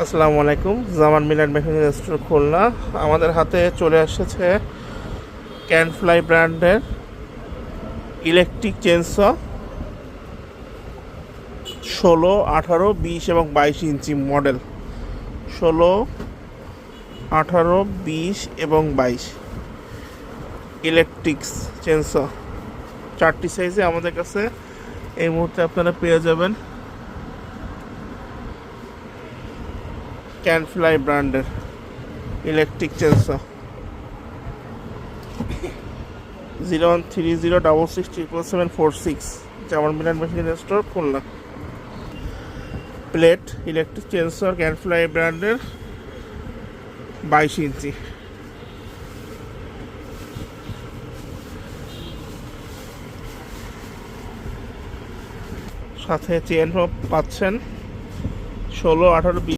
আসসালামু আলাইকুম। জামান Milan machine store Khulna. আমাদের হাতে চলে এসেছে ক্যানফ্লাই ব্র্যান্ডের ইলেকট্রিক চেনস 16, 18, 20 এবং 22 ইঞ্চি মডেল। 16, 18, 20 এবং 22 ইলেকট্রিক চেনস 4টি সাইজে আমাদের কাছে এই মুহূর্তে আপনারা পেয়ে যাবেন ক্যানফ্লাই ব্র্যান্ডের electric chainsaw. 0130667746 Zaman Milan machine store Khulna. Plate electric chainsaw Canfly ব্র্যান্ডের 22 ইঞ্চি। সাথে চেন পাচ্ছেন 16, 18, 20